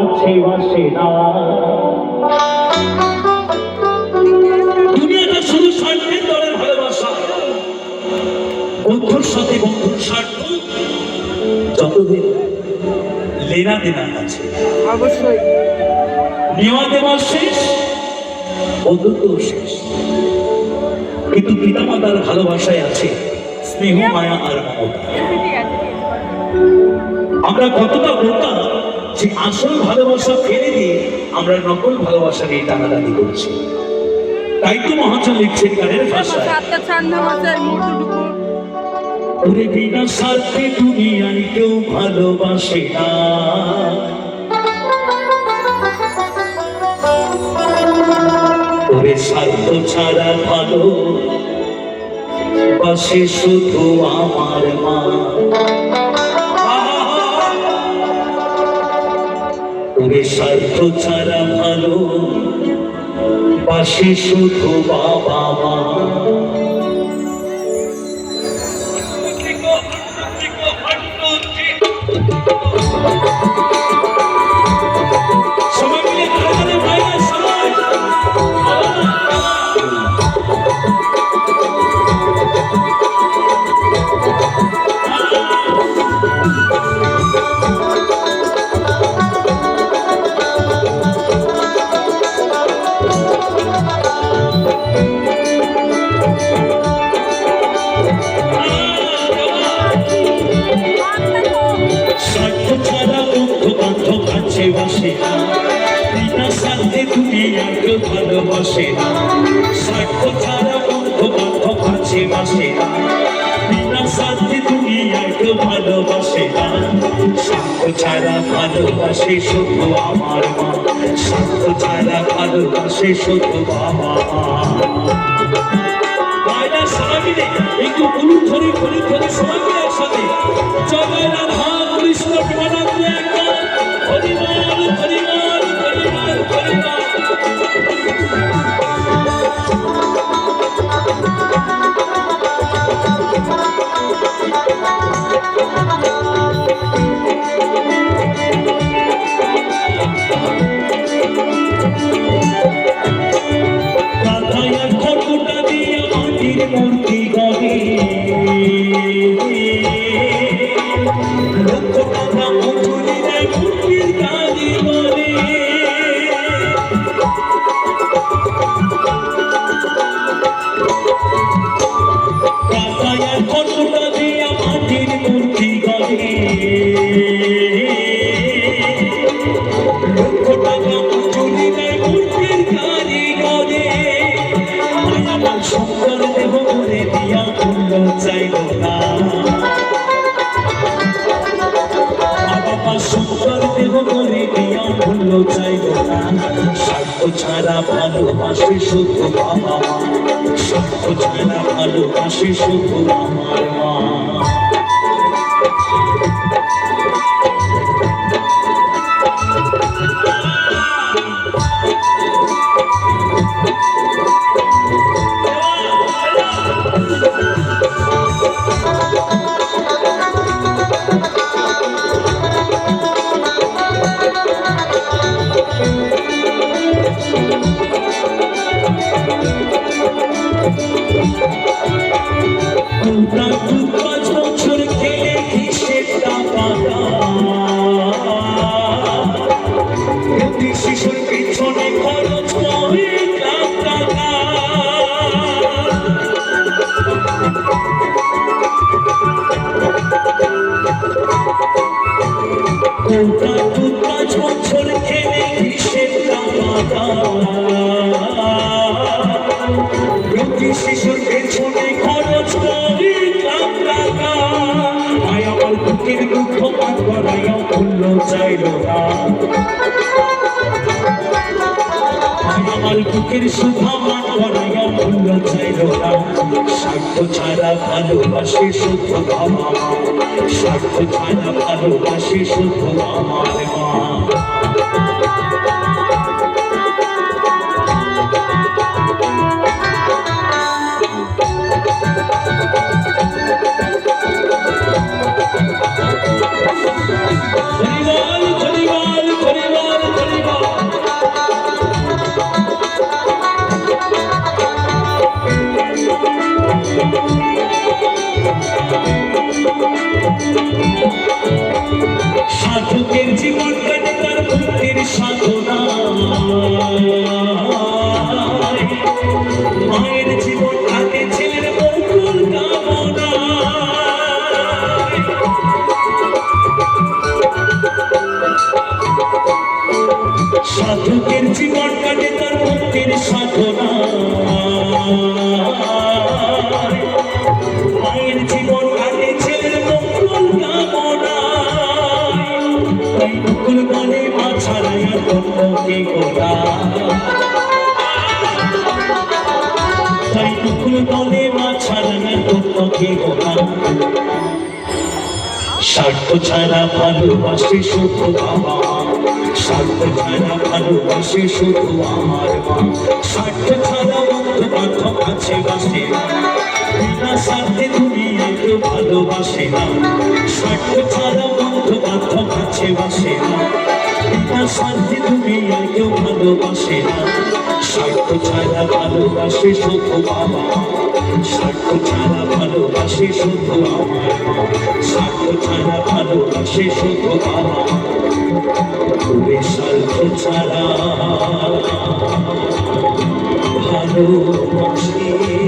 কাছে বাসে না। দুনিয়াটা শুধু স্বার্থের দলের ভালোবাসা, বন্ধুর সাথে বন্ধুর স্বার্থ যতদিন লেনা দেনা আছে অবশ্যই নেওয়া দেওয়া শেষ, বন্ধুত্ব শেষ, কিন্তু পিতামাতার ভালোবাসায় আছে স্নেহ, মায়া আর মমতা। আমরা কতটা বোকা যে আসল ভালোবাসা ফেলে দিয়ে আমরা নকল ভালোবাসা নিয়ে টানাটানি করছি। তাই তো মহাজন লিখছেন গানের ভাষায়, ওরে বিনা স্বার্থে দুনিয়ায় কেউ ভালোবাসে না, ওরে স্বার্থ ছাড়া ভালো বাসে শুধু আমার মা, ওরে স্বার্থ ছাড়া ভালো বাসে শুধু বাবা মা। ভালোবাসে না স্বার্থ ছাড়া বন্ধু বান্ধব আছে বাসে না, বিনা স্বার্থে দুনিয়ায় কেউ ভালোবাসে না, স্বার্থ ছাড়া ভালোবাসে শুধু আমার মা, স্বার্থ ছাড়া ভালোবাসে শুধু বাবা মা। সবাই মিলে একটু হলুদ ধরে সবাই মিলে একসাথে জয় রাধা কৃষ্ণ প্রেমানন্দ একদম হরিবল হরিবল হরিবল হরিবল। মূর্তি গড়ে লক্ষ টাকা মজুরি দেয় মূর্তির কাজে বলে, কাকায় কতটা দিয়া মাটির মূর্তি গড়ে লক্ষ টাকা মজুরি দেয় মূর্তির কাজে গড়ে, আমার সুন্দর দেহ করে দিয়া মূল্য চাইল না, বাবা সুন্দর দেহ করে দিয়া মূল্য চাইল না, স্বার্থ ছাড়া ভালোবাসে শুধু বাবা মা, স্বার্থ ছাড়া ভালোবাসে শুধু আমার মা। শিশুর পিছনে খরচ করে টাকা, বছর খেলে কিসের টাকা, প্রতি শিশুর পেছনে খরচ করে টাকা, আমার বুকের দুঃখ মান করাইয়া মূল্য চাইল না, আমার বুকের সুধা মান করাইয়া মূল্য চাইল না, স্বার্থ ছাড়া ভালোবাসে শুধু বাবা মা, স্বার্থ ছাড়া ভালোবাসে শুধু আমার মা। হরিবল হরিবল হরিবল সাধনা মায়ের জীবন থাকে ছেলের মঙ্গল কামনা সাধকের জীবন কাটে তার মুক্তির সাধনা মায়ের জীবন কাটে ছেলের মঙ্গল কামনা তাই মুকুল বলে মা ছাড়াই আর কে গোলা তাই মুকুল বলে মা ছাড়াই আর কে গোলা স্বার্থ ছাড়া ভালোবাসে শুধু বাবা স্বার্থ ছাড়া ভালোবাসে শুধু আমার মা স্বার্থ ছাড়া বন্ধু বান্ধব আছে বাসে বিনা স্বার্থে দুনিয়ায় কেউ ভালোবাসে না স্বার্থ ছাড়া বন্ধু বান্ধব আছে বাসে না বিনা স্বার্থে দুনিয়ায় কেউ ভালোবাসে না স্বার্থ ছাড়া ভালোবাসে শুধু বাবা স্বার্থ ছাড়া ভালোবাসে শুধু আমার স্বার্থ ছাড়া ভালোবাসে শুধু বাবা স্বার্থ ছাড়া ভালোবাসে